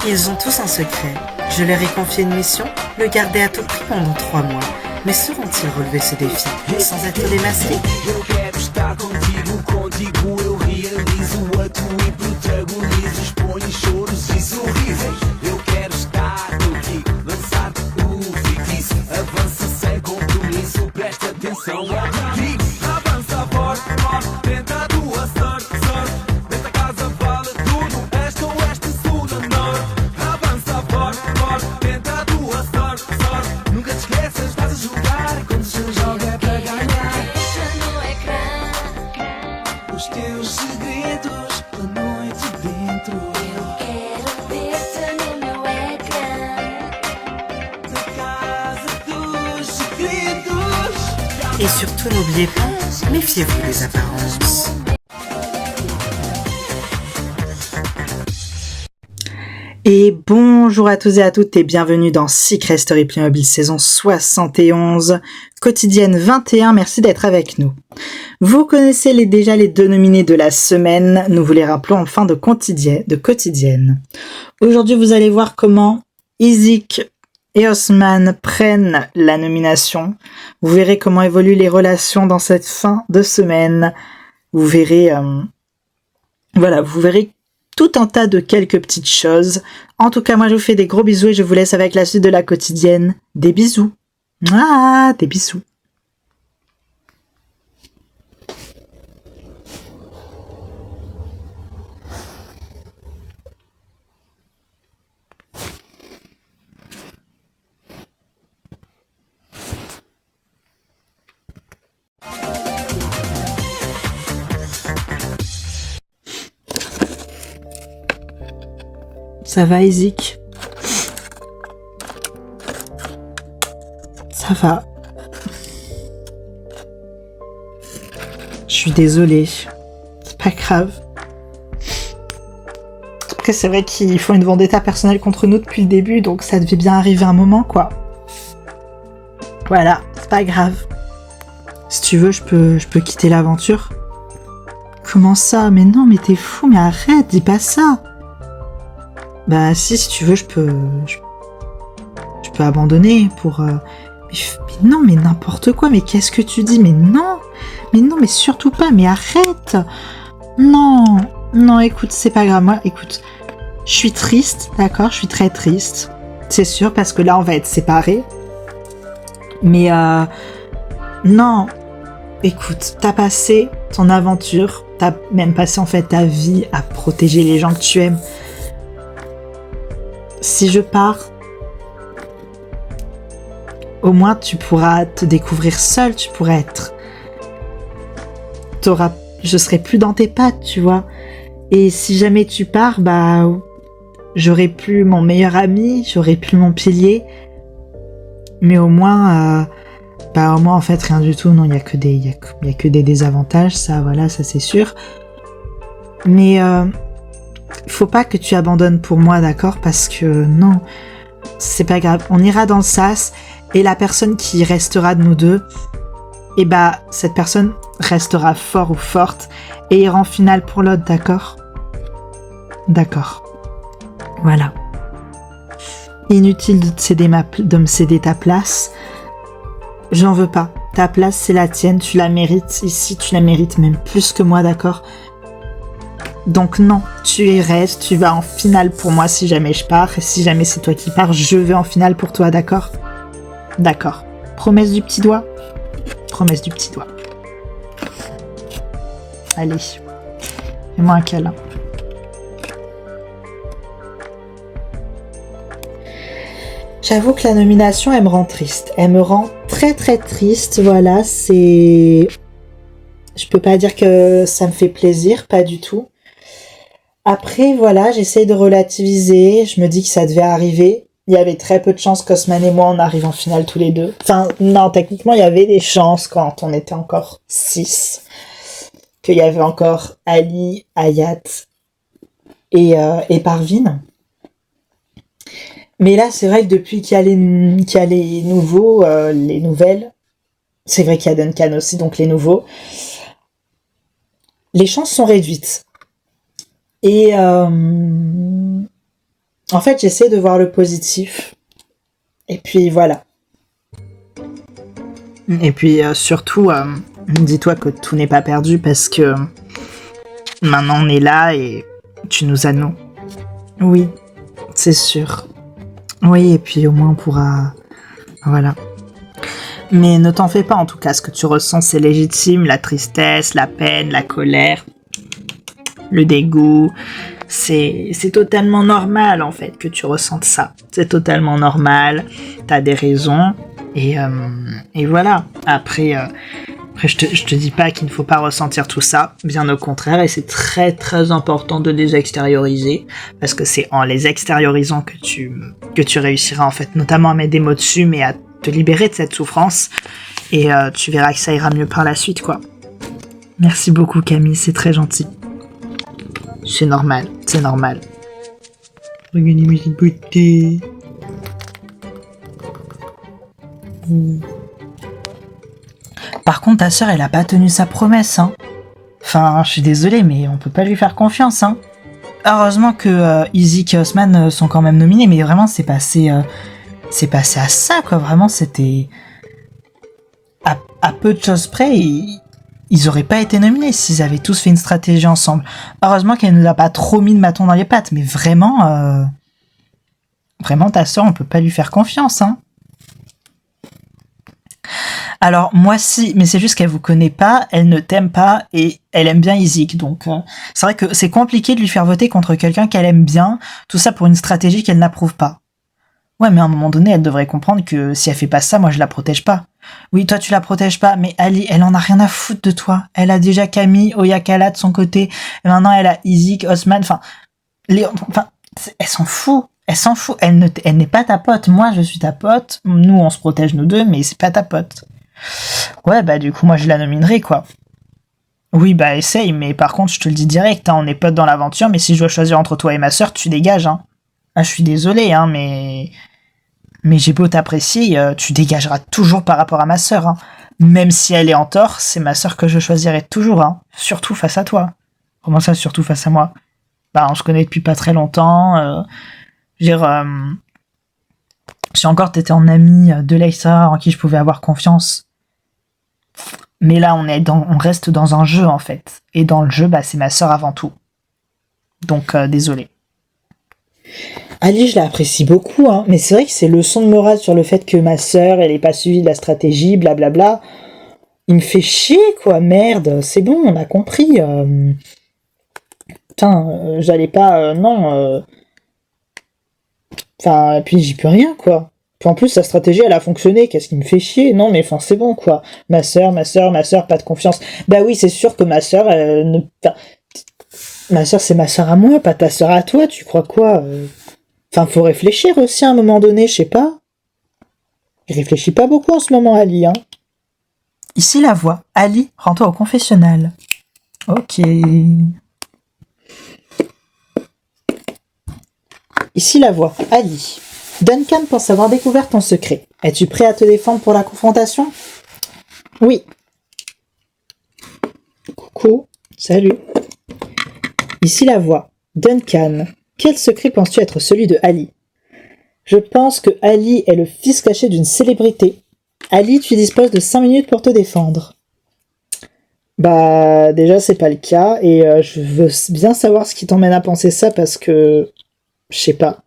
Ils ont tous un secret. Je leur ai confié une mission, le garder à tout prix pendant 3 mois. Mais sauront-ils relever ce défi sans être démasqués? Eu quero estar contigo, contigo eu realizo, atuo e protagonizo, exponho choros e sorrisos. Eu quero estar contigo, lançar-te o feitiço, avança sem compromisso, presta atenção ao que digo. Avança forte, forte, tenta a tua sorte, sorte, nesta casa vale tudo, este oeste, sul ou norte. Avança forte, forte, tenta a tua sorte, sorte, nunca te esqueças, estás a jogar, quando se joga é para ganhar. Os teus segredos da noite dentro. Eu quero ver-te no meu ecrã. Da casa dos segredos. Et surtout, n'oubliez pas, méfiez-vous des apparences. Et bonjour à tous et à toutes et bienvenue dans Secret Story Playmobil saison 71, quotidienne 21, merci d'être avec nous. Vous connaissez déjà les deux nominés de la semaine, nous vous les rappelons en fin de quotidienne. Aujourd'hui vous allez voir comment Isaac et Osman prennent la nomination. Vous verrez comment évoluent les relations dans cette fin de semaine. Vous verrez, vous verrez tout un tas de quelques petites choses. En tout cas, moi je vous fais des gros bisous et je vous laisse avec la suite de la quotidienne. Des bisous. Ah, des bisous. Ça va, Isaac? Ça va. Je suis désolée. C'est pas grave. Après, c'est vrai qu'ils font une vendetta personnelle contre nous depuis le début, donc ça devait bien arriver un moment, quoi. Voilà, c'est pas grave. Si tu veux, je peux quitter l'aventure. Comment ça? Mais non, mais t'es fou, mais arrête, dis pas ça. Bah si tu veux, je peux abandonner pour... Mais non, mais n'importe quoi, mais qu'est-ce que tu dis? Mais non, mais surtout pas, mais arrête. Non, écoute, c'est pas grave, moi, écoute, je suis triste, d'accord, je suis très triste, c'est sûr, parce que là, on va être séparés. Mais non, écoute, t'as passé ton aventure, t'as même passé en fait ta vie à protéger les gens que tu aimes. Si je pars, au moins tu pourras te découvrir seul, tu pourras être... Je serai plus dans tes pattes, tu vois. Et si jamais tu pars, bah... J'aurai plus mon meilleur ami, j'aurai plus mon pilier. Mais au moins... en fait, rien du tout. Non, il y a que des désavantages, ça, voilà, ça c'est sûr. Mais... faut pas que tu abandonnes pour moi, d'accord? Parce que non, c'est pas grave. On ira dans le sas et la personne qui restera de nous deux, et bah cette personne restera fort ou forte et ira en finale pour l'autre, d'accord? D'accord. Voilà. Inutile de me céder ta place. J'en veux pas. Ta place, c'est la tienne. Tu la mérites. Ici, tu la mérites même plus que moi, d'accord? Donc non, tu y restes, tu vas en finale pour moi si jamais je pars, et si jamais c'est toi qui pars, je vais en finale pour toi, d'accord? D'accord. Promesse du petit doigt? Promesse du petit doigt. Allez, fais-moi un câlin. J'avoue que la nomination, elle me rend triste. Elle me rend très très triste, voilà, c'est... Je peux pas dire que ça me fait plaisir, pas du tout. Après, voilà, j'essaye de relativiser, je me dis que ça devait arriver. Il y avait très peu de chances qu'Osman et moi, on arrive en finale tous les deux. Enfin, non, techniquement, il y avait des chances quand on était encore 6. Qu'il y avait encore Ali, Hayat et Parvin. Mais là, c'est vrai que depuis qu'il y a les nouveaux, les nouvelles, c'est vrai qu'il y a Duncan aussi, donc les nouveaux, les chances sont réduites. Et En fait, j'essaie de voir le positif. Et puis voilà. Et puis surtout, dis-toi que tout n'est pas perdu parce que maintenant on est là et tu nous as nous. Oui, c'est sûr. Oui, et puis au moins on pourra... Voilà. Mais ne t'en fais pas, en tout cas, ce que tu ressens, c'est légitime, la tristesse, la peine, la colère, le dégoût. C'est totalement normal, en fait, que tu ressentes ça. C'est totalement normal, t'as des raisons, et voilà. Après, je te dis pas qu'il ne faut pas ressentir tout ça, bien au contraire, et c'est très très important de les extérioriser, parce que c'est en les extériorisant que tu réussiras, en fait, notamment à mettre des mots dessus, mais à te libérer de cette souffrance, et tu verras que ça ira mieux par la suite, quoi. Merci beaucoup, Camille, c'est très gentil. C'est normal, c'est normal. Regardez mes beauté. Par contre, ta sœur, elle a pas tenu sa promesse, hein. Enfin, je suis désolée, mais on peut pas lui faire confiance, hein. Heureusement que Isaac et Osman sont quand même nominés, mais vraiment, c'est passé à ça, quoi. Vraiment, c'était... À peu de choses près, ils auraient pas été nominés s'ils avaient tous fait une stratégie ensemble. Heureusement qu'elle nous a pas trop mis de bâton dans les pattes, mais vraiment... Vraiment, ta sœur, on peut pas lui faire confiance, hein. Alors, moi, si, mais c'est juste qu'elle vous connaît pas, elle ne t'aime pas, et elle aime bien Isaac, donc... c'est vrai que c'est compliqué de lui faire voter contre quelqu'un qu'elle aime bien, tout ça pour une stratégie qu'elle n'approuve pas. Ouais, mais à un moment donné, elle devrait comprendre que si elle fait pas ça, moi je la protège pas. Oui, toi tu la protèges pas, mais Ali, elle en a rien à foutre de toi. Elle a déjà Camille, Oyakala de son côté, et maintenant elle a Isaac, Osman, elle s'en fout. Elle s'en fout. Elle n'est pas ta pote. Moi, je suis ta pote. Nous, on se protège nous deux, mais c'est pas ta pote. Ouais, bah du coup, moi je la nominerai, quoi. Oui, bah essaye, mais par contre, je te le dis direct, hein, on est potes dans l'aventure, mais si je dois choisir entre toi et ma sœur, tu dégages, hein. Ah, je suis désolé, hein, mais j'ai beau t'apprécier, tu dégageras toujours par rapport à ma sœur, hein. Même si elle est en tort, c'est ma sœur que je choisirai toujours, hein. Surtout face à toi. Comment ça, surtout face à moi? Bah, on se connaît depuis pas très longtemps. Si encore t'étais en ami de Leïssa, en qui je pouvais avoir confiance. Mais là, on reste dans un jeu, en fait. Et dans le jeu, bah, c'est ma sœur avant tout. Donc, désolé. Ali, je l'apprécie beaucoup, hein, mais c'est vrai que ces leçons de morale sur le fait que ma sœur, elle ait pas suivi de la stratégie, blablabla, il me fait chier, quoi, merde, c'est bon, on a compris. Putain, j'allais pas, non. Enfin, et puis j'y peux rien, quoi. Puis en plus, sa stratégie, elle a fonctionné, qu'est-ce qui me fait chier? Non, mais enfin, c'est bon, quoi. Ma sœur, pas de confiance. Bah oui, c'est sûr que ma sœur, ma sœur, c'est ma sœur à moi, pas ta sœur à toi, tu crois quoi? Enfin, faut réfléchir aussi à un moment donné, je sais pas. Je réfléchis pas beaucoup en ce moment, Ali, hein. Ici la voix. Ali, rends-toi au confessionnal. Ok. Ici la voix. Ali. Duncan pense avoir découvert ton secret. Es-tu prêt à te défendre pour la confrontation? Oui. Coucou. Salut. Ici la voix. Duncan. Quel secret penses-tu être celui de Ali? Je pense que Ali est le fils caché d'une célébrité. Ali, tu disposes de 5 minutes pour te défendre. Bah, déjà, c'est pas le cas, et je veux bien savoir ce qui t'emmène à penser ça, parce que... Je sais pas.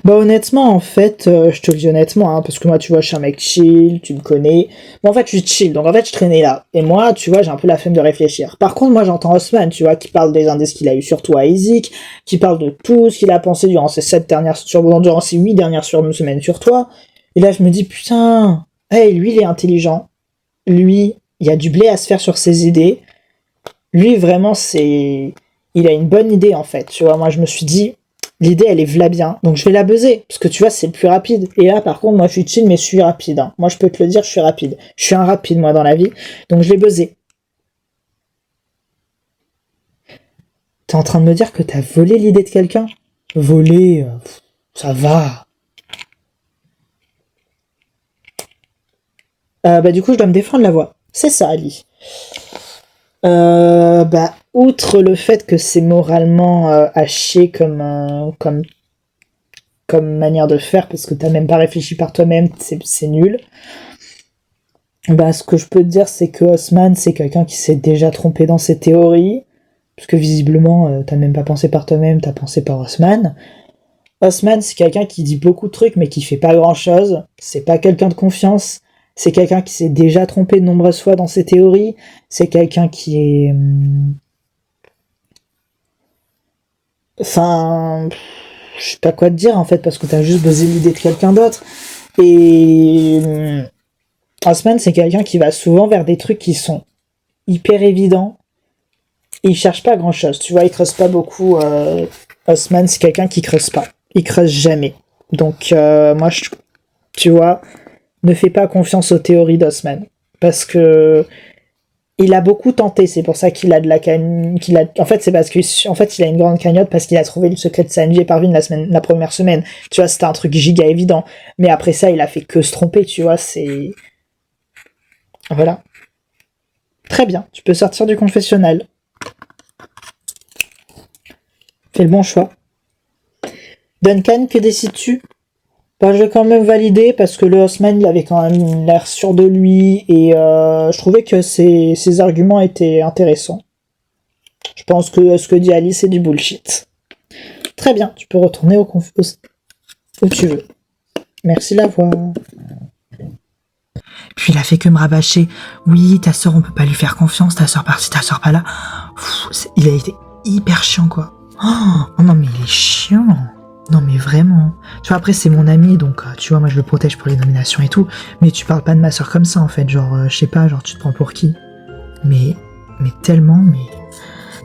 Bah honnêtement, en fait, je te le dis honnêtement, hein, parce que moi, tu vois, je suis un mec chill, tu me connais. Bon, en fait, je suis chill, donc en fait, je traînais là. Et moi, tu vois, j'ai un peu la flemme de réfléchir. Par contre, moi, j'entends Osman, tu vois, qui parle des indices qu'il a eu surtout à Isaac, qui parle de tout ce qu'il a pensé durant ces 8 dernières semaines sur toi. Et là, je me dis, putain, hey, lui, il est intelligent. Lui, il y a du blé à se faire sur ses idées. Lui, vraiment, il a une bonne idée, en fait. Tu vois, moi, je me suis dit, l'idée, elle est v'là bien. Donc, je vais la buzzer. Parce que tu vois, c'est le plus rapide. Et là, par contre, moi, je suis chill, mais je suis rapide. Hein. Moi, je peux te le dire, je suis rapide. Je suis un rapide, moi, dans la vie. Donc, je l'ai buzzé. T'es en train de me dire que t'as volé l'idée de quelqu'un? Voler, ça va. Bah, du coup, je dois me défendre la voix. C'est ça, Ali. Bah, outre le fait que c'est moralement à chier comme comme manière de faire parce que t'as même pas réfléchi par toi-même, c'est nul. Bah, ce que je peux te dire, c'est que Haussmann, c'est quelqu'un qui s'est déjà trompé dans ses théories, parce que visiblement, t'as même pas pensé par toi-même, t'as pensé par Haussmann. Haussmann, c'est quelqu'un qui dit beaucoup de trucs, mais qui fait pas grand-chose. C'est pas quelqu'un de confiance. C'est quelqu'un qui s'est déjà trompé de nombreuses fois dans ses théories. C'est quelqu'un qui est... Enfin... Je sais pas quoi te dire, en fait, parce que t'as juste basé l'idée de quelqu'un d'autre. Et... Haussmann, c'est quelqu'un qui va souvent vers des trucs qui sont hyper évidents. Et il cherche pas grand-chose. Tu vois, il creuse pas beaucoup. Haussmann, c'est quelqu'un qui creuse pas. Il creuse jamais. Donc, moi, tu vois, ne fais pas confiance aux théories d'Haussmann. Parce que il a beaucoup tenté. C'est pour ça qu'il a de la En fait, c'est parce qu'en fait, il a une grande cagnotte parce qu'il a trouvé le secret de Sanji et Parvin la première semaine. Tu vois, c'était un truc giga évident. Mais après ça, il a fait que se tromper, tu vois, c'est... Voilà. Très bien, tu peux sortir du confessionnal. Fais le bon choix. Duncan, que décides-tu? Bah, je vais quand même valider parce que le Haussmann, il avait quand même l'air sûr de lui et je trouvais que ses arguments étaient intéressants. Je pense que ce que dit Alice, c'est du bullshit. Très bien, tu peux retourner où tu veux. Merci la voix. Puis il a fait que me rabâcher. Oui, ta sœur, on peut pas lui faire confiance, ta sœur par-ci, ta sœur par-là. Il a été hyper chiant, quoi. Oh non, mais il est chiant. Non, mais vraiment. Tu vois, après, c'est mon ami, donc, tu vois, moi, je le protège pour les nominations et tout. Mais tu parles pas de ma sœur comme ça, en fait. Genre, je sais pas, genre, tu te prends pour qui? Mais tellement, mais...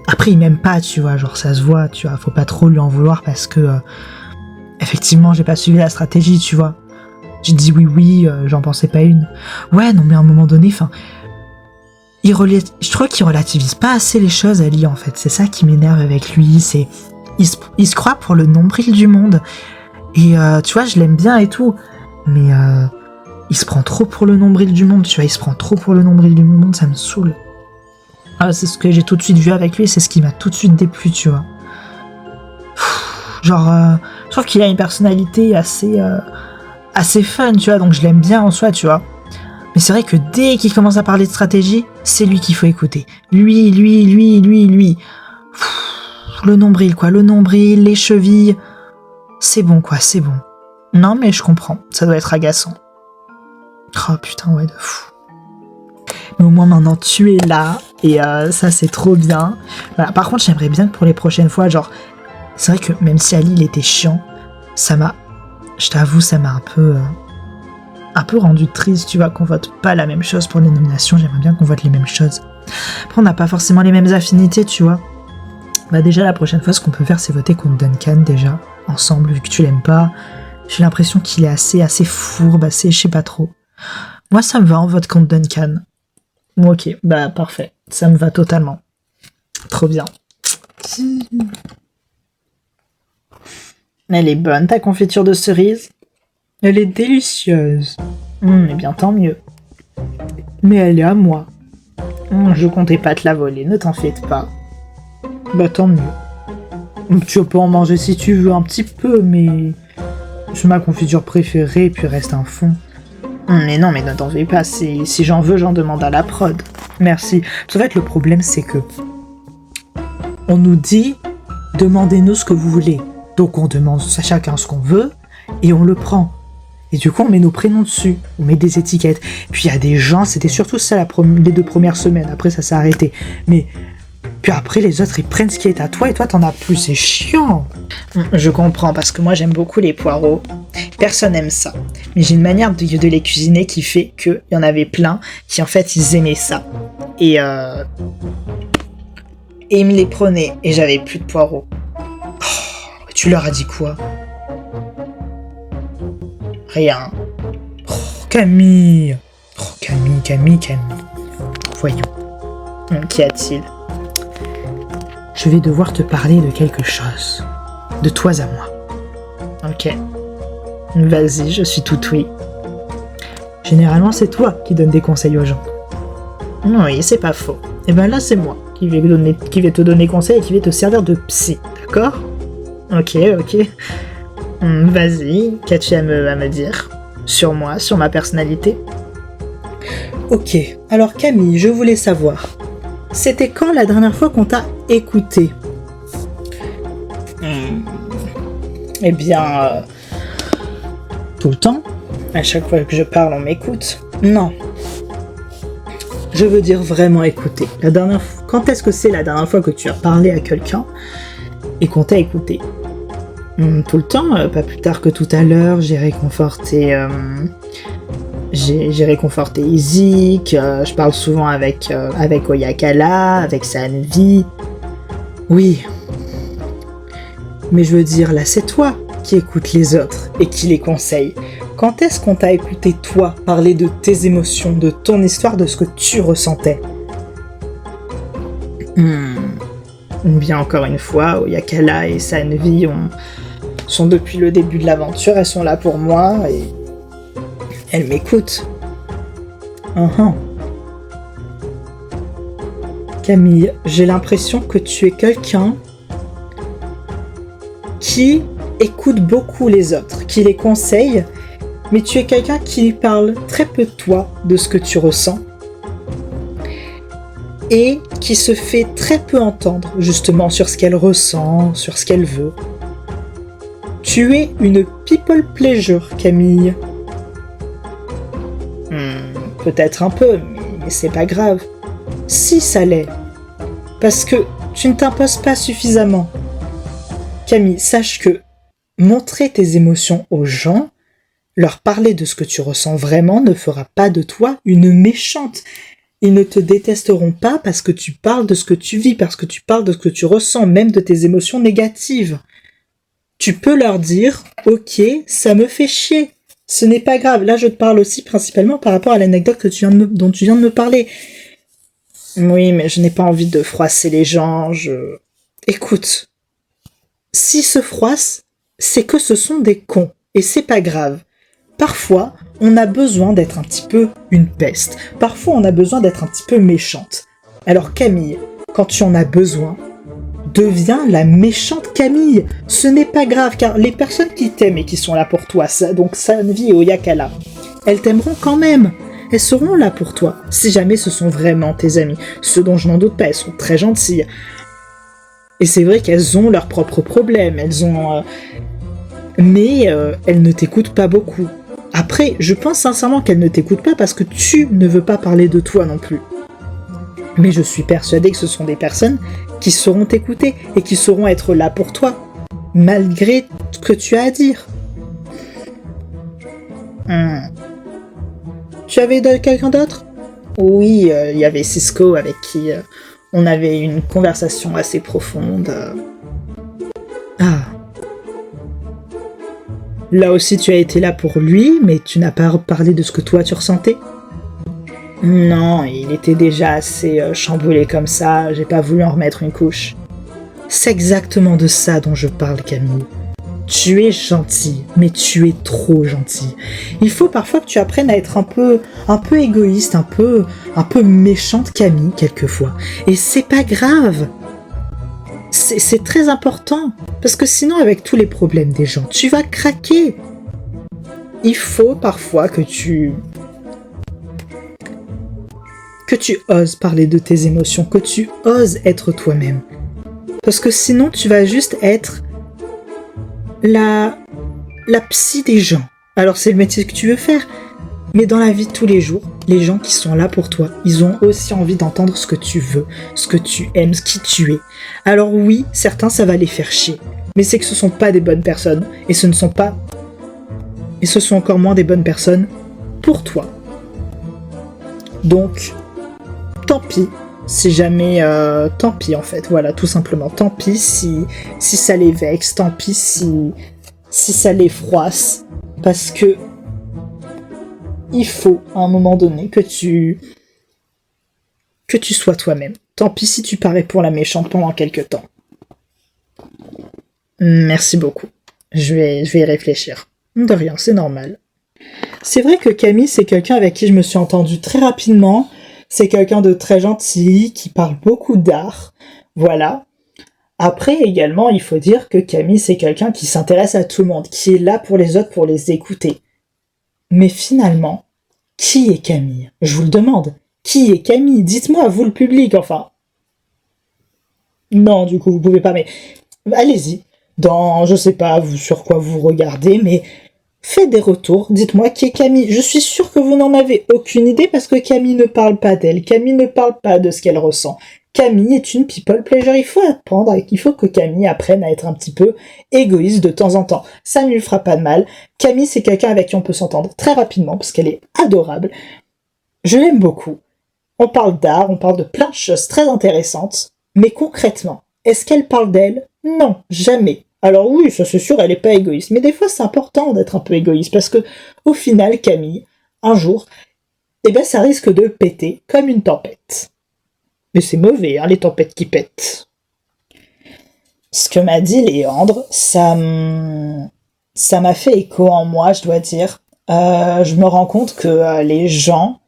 Après, il m'aime pas, tu vois, genre, ça se voit, tu vois. Faut pas trop lui en vouloir parce que... effectivement, j'ai pas suivi la stratégie, tu vois. J'ai dit oui, j'en pensais pas une. Ouais, non, mais à un moment donné, enfin... Je crois qu'il relativise pas assez les choses, Ali, en fait. C'est ça qui m'énerve avec lui, c'est... Il se croit pour le nombril du monde. Et tu vois, je l'aime bien et tout. Mais il se prend trop pour le nombril du monde, tu vois. Il se prend trop pour le nombril du monde, ça me saoule. Ah, c'est ce que j'ai tout de suite vu avec lui, c'est ce qui m'a tout de suite déplu, tu vois. Genre, je trouve qu'il a une personnalité assez fun, tu vois. Donc je l'aime bien en soi, tu vois. Mais c'est vrai que dès qu'il commence à parler de stratégie, c'est lui qu'il faut écouter. Lui. Le nombril, quoi. Le nombril, les chevilles. C'est bon, quoi, c'est bon. Non, mais je comprends. Ça doit être agaçant. Oh, putain, ouais, de fou. Mais au moins, maintenant, tu es là. Et ça, c'est trop bien. Voilà. Par contre, j'aimerais bien que pour les prochaines fois, genre... C'est vrai que même si Ali, il était chiant, ça m'a... Je t'avoue, ça m'a un peu rendu triste, tu vois, qu'on vote pas la même chose pour les nominations. J'aimerais bien qu'on vote les mêmes choses. Après, on n'a pas forcément les mêmes affinités, tu vois. Bah déjà, la prochaine fois, ce qu'on peut faire, c'est voter contre Duncan, déjà, ensemble, vu que tu l'aimes pas. J'ai l'impression qu'il est assez fourbe, assez, je sais pas trop. Moi, ça me va, on vote contre Duncan. Bon, ok, bah parfait. Ça me va totalement. Trop bien. Elle est bonne, ta confiture de cerise. Elle est délicieuse. Eh bien, tant mieux. Mais elle est à moi. Je comptais pas te la voler, ne t'en fais pas. Bah tant mieux. Tu peux en manger si tu veux un petit peu, mais... C'est ma confiture préférée, puis reste un fond. Mais non, mais ne t'en fais pas, si j'en veux, j'en demande à la prod. Merci. En fait, le problème, c'est que... On nous dit, demandez-nous ce que vous voulez. Donc on demande à chacun ce qu'on veut, et on le prend. Et du coup, on met nos prénoms dessus, on met des étiquettes. Puis il y a des gens, c'était surtout ça les 2 premières semaines, après ça s'est arrêté. Mais... Puis après, les autres, ils prennent ce qui est à toi et toi, t'en as plus. C'est chiant. Je comprends, parce que moi, j'aime beaucoup les poireaux. Personne n'aime ça. Mais j'ai une manière de les cuisiner qui fait qu'il y en avait plein qui, en fait, ils aimaient ça. Et ils me les prenaient. Et j'avais plus de poireaux. Oh, tu leur as dit quoi? Rien. Oh, Camille. Oh, Camille. Voyons. Qu'y a-t-il? Je vais devoir te parler de quelque chose. De toi à moi. Ok. Vas-y, je suis tout oui. Généralement, c'est toi qui donnes des conseils aux gens. Oui, c'est pas faux. Et ben là, c'est moi qui vais te donner conseil et qui vais te servir de psy, d'accord? Ok. Vas-y, qu'as-tu à me dire? Sur moi, sur ma personnalité? Ok, alors Camille, je voulais savoir, c'était quand la dernière fois qu'on t'a écouté? Eh bien, tout le temps. À chaque fois que je parle, on m'écoute. Non. Je veux dire vraiment écouter. Quand est-ce que c'est la dernière fois que tu as parlé à quelqu'un et qu'on t'a écouté? Tout le temps, pas plus tard que tout à l'heure, j'ai réconforté Izik, je parle souvent avec Oyakala, avec Sanvi. Oui. Mais je veux dire, là, c'est toi qui écoutes les autres et qui les conseille. Quand est-ce qu'on t'a écouté, toi, parler de tes émotions, de ton histoire, de ce que tu ressentais? Bien encore une fois, Oyakala et Sanvi sont depuis le début de l'aventure, elles sont là pour moi et elles m'écoutent. Camille, j'ai l'impression que tu es quelqu'un qui écoute beaucoup les autres, qui les conseille, mais tu es quelqu'un qui parle très peu de toi, de ce que tu ressens, et qui se fait très peu entendre, justement, sur ce qu'elle ressent, sur ce qu'elle veut. Tu es une people pleasure, Camille. Peut-être un peu, mais c'est pas grave. Si ça l'est, parce que tu ne t'imposes pas suffisamment. Camille, sache que montrer tes émotions aux gens, leur parler de ce que tu ressens vraiment ne fera pas de toi une méchante. Ils ne te détesteront pas parce que tu parles de ce que tu vis, parce que tu parles de ce que tu ressens, même de tes émotions négatives. Tu peux leur dire « Ok, ça me fait chier. Ce n'est pas grave. » Là, je te parle aussi principalement par rapport à l'anecdote dont tu viens de me parler. Oui, mais je n'ai pas envie de froisser les gens, Écoute, s'ils se froissent, c'est que ce sont des cons. Et c'est pas grave. Parfois, on a besoin d'être un petit peu une peste. Parfois, on a besoin d'être un petit peu méchante. Alors Camille, quand tu en as besoin, deviens la méchante Camille. Ce n'est pas grave, car les personnes qui t'aiment et qui sont là pour toi, donc Sanvi et Oyakala, elles t'aimeront quand même. Elles seront là pour toi, si jamais ce sont vraiment tes amis. Ce dont je n'en doute pas, elles sont très gentilles. Et c'est vrai qu'elles ont leurs propres problèmes, mais elles ne t'écoutent pas beaucoup. Après, je pense sincèrement qu'elles ne t'écoutent pas parce que tu ne veux pas parler de toi non plus. Mais je suis persuadée que ce sont des personnes qui sauront t'écouter et qui sauront être là pour toi, malgré ce que tu as à dire. Tu avais quelqu'un d'autre? Oui, il y avait Cisco avec qui on avait une conversation assez profonde. Ah. Là aussi, tu as été là pour lui, mais tu n'as pas parlé de ce que toi tu ressentais? Non, il était déjà assez chamboulé comme ça, j'ai pas voulu en remettre une couche. C'est exactement de ça dont je parle, Camille. Tu es gentil, mais tu es trop gentil. Il faut parfois que tu apprennes à être un peu égoïste, un peu méchante, Camille, quelquefois. Et c'est pas grave. C'est très important, parce que sinon, avec tous les problèmes des gens, tu vas craquer. Il faut parfois que tu oses parler de tes émotions, que tu oses être toi-même. Parce que sinon, tu vas juste être la psy des gens. Alors, c'est le métier que tu veux faire. Mais dans la vie de tous les jours, les gens qui sont là pour toi, ils ont aussi envie d'entendre ce que tu veux, ce que tu aimes, ce qui tu es. Alors oui, certains, ça va les faire chier. Mais c'est que ce sont pas des bonnes personnes. Et ce sont encore moins des bonnes personnes pour toi. Donc, tant pis. Si jamais, tant pis en fait, voilà, tout simplement. Tant pis si ça les vexe, tant pis si ça les froisse, parce que il faut, à un moment donné, que tu sois toi-même. Tant pis si tu parais pour la méchante pendant quelques temps. Merci beaucoup. Je vais y réfléchir. De rien, c'est normal. C'est vrai que Camille, c'est quelqu'un avec qui je me suis entendue très rapidement. C'est quelqu'un de très gentil, qui parle beaucoup d'art. Voilà. Après, également, il faut dire que Camille, c'est quelqu'un qui s'intéresse à tout le monde, qui est là pour les autres, pour les écouter. Mais finalement, qui est Camille? Je vous le demande. Qui est Camille? Dites-moi, vous le public, enfin. Non, du coup, vous pouvez pas, mais allez-y. Je sais pas sur quoi vous regardez, mais faites des retours. Dites-moi qui est Camille. Je suis sûre que vous n'en avez aucune idée parce que Camille ne parle pas d'elle. Camille ne parle pas de ce qu'elle ressent. Camille est une people pleasure. Il faut que Camille apprenne à être un petit peu égoïste de temps en temps. Ça ne lui fera pas de mal. Camille, c'est quelqu'un avec qui on peut s'entendre très rapidement parce qu'elle est adorable. Je l'aime beaucoup. On parle d'art, on parle de plein de choses très intéressantes. Mais concrètement, est-ce qu'elle parle d'elle? Non, jamais. Alors oui, ça c'est sûr, elle est pas égoïste. Mais des fois, c'est important d'être un peu égoïste parce que, au final, Camille, un jour, ça risque de péter comme une tempête. Mais c'est mauvais, hein, les tempêtes qui pètent. Ce que m'a dit Léandre, ça m'a fait écho en moi, je dois dire. Je me rends compte que les gens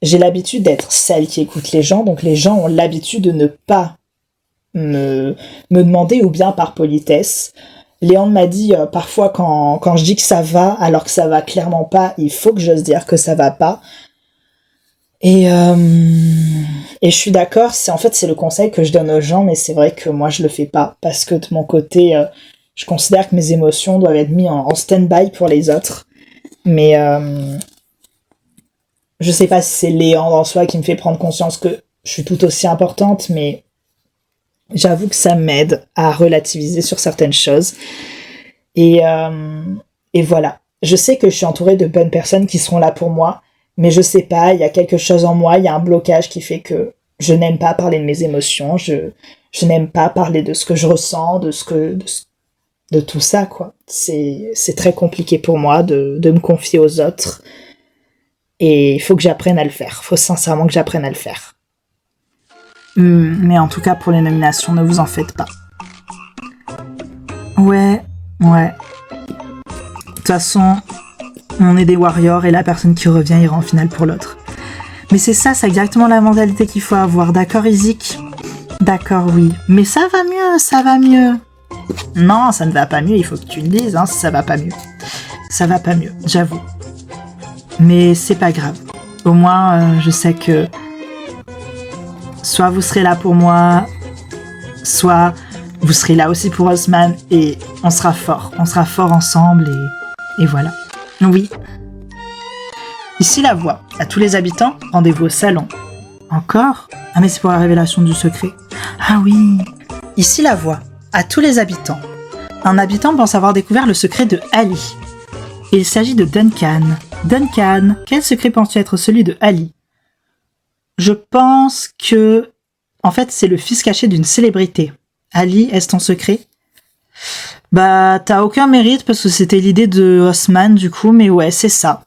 J'ai l'habitude d'être celle qui écoute les gens, donc les gens ont l'habitude de ne pas me demander, ou bien par politesse. Léandre m'a dit parfois quand je dis que ça va, alors que ça va clairement pas, il faut que j'ose dire que ça va pas. Et je suis d'accord, c'est le conseil que je donne aux gens, mais c'est vrai que moi je le fais pas, parce que de mon côté, je considère que mes émotions doivent être mises en stand-by pour les autres. Mais je sais pas si c'est Léandre en soi qui me fait prendre conscience que je suis tout aussi importante, mais j'avoue que ça m'aide à relativiser sur certaines choses. Et voilà. Je sais que je suis entourée de bonnes personnes qui seront là pour moi, mais je sais pas, il y a quelque chose en moi, il y a un blocage qui fait que je n'aime pas parler de mes émotions, je n'aime pas parler de ce que je ressens, de tout ça, quoi. C'est très compliqué pour moi de me confier aux autres. Et il faut que j'apprenne à le faire. Il faut sincèrement que j'apprenne à le faire. Mais en tout cas, pour les nominations, ne vous en faites pas. Ouais. De toute façon, on est des warriors et la personne qui revient ira en finale pour l'autre. Mais c'est exactement la mentalité qu'il faut avoir. D'accord, Izik? D'accord, oui. Mais ça va mieux. Non, ça ne va pas mieux, il faut que tu le dises, hein, si ça va pas mieux. Ça va pas mieux, j'avoue. Mais c'est pas grave. Au moins, je sais que soit vous serez là pour moi, soit vous serez là aussi pour Osman, et on sera fort. On sera fort ensemble, et voilà. Oui. Ici la voix. À tous les habitants, rendez-vous au salon. Encore? Ah mais c'est pour la révélation du secret. Ah oui. Ici la voix. À tous les habitants. Un habitant pense avoir découvert le secret de Ali. Il s'agit de Duncan. Duncan, quel secret penses-tu être celui de Ali? Je pense que... En fait, c'est le fils caché d'une célébrité. Ali, est-ce ton secret? Bah, t'as aucun mérite parce que c'était l'idée de Osman, du coup, mais ouais, c'est ça.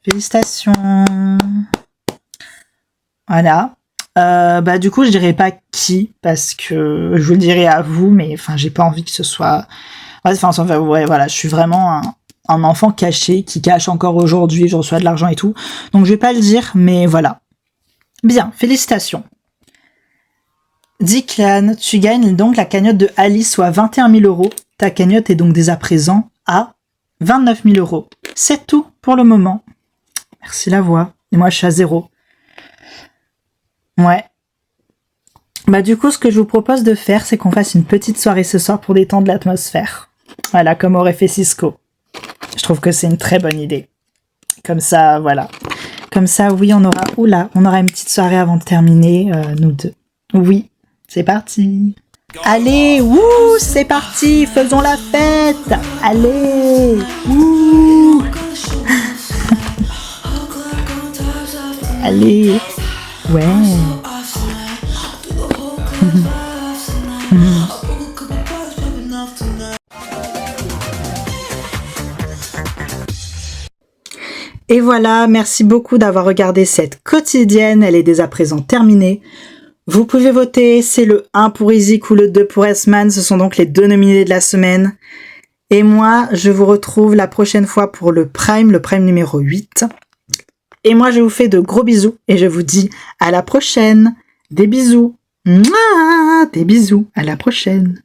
Félicitations. Voilà. Bah, du coup, je dirais pas qui, parce que je vous le dirai à vous, mais enfin, j'ai pas envie que ce soit... Ouais, voilà, je suis vraiment un enfant caché, qui cache encore aujourd'hui, je reçois de l'argent et tout. Donc je vais pas le dire, mais voilà. Bien, félicitations. Declan, tu gagnes donc la cagnotte de Ali, soit 21 000 €. Ta cagnotte est donc dès à présent à 29 000 €. C'est tout pour le moment. Merci la voix. Et moi, je suis à 0. Ouais. Bah du coup, ce que je vous propose de faire, c'est qu'on fasse une petite soirée ce soir pour détendre l'atmosphère. Voilà, comme aurait fait Cisco. Je trouve que c'est une très bonne idée. Comme ça, voilà. Comme ça, oui, on aura une petite soirée avant de terminer, nous deux. Oui, c'est parti. Allez, c'est parti, faisons la fête. Allez, Allez, ouais. Et voilà, merci beaucoup d'avoir regardé cette quotidienne, elle est dès à présent terminée. Vous pouvez voter, c'est le 1 pour Izik ou le 2 pour Esman, ce sont donc les 2 nominés de la semaine. Et moi, je vous retrouve la prochaine fois pour le Prime numéro 8. Et moi, je vous fais de gros bisous et je vous dis à la prochaine. Des bisous. Mouah, des bisous. À la prochaine.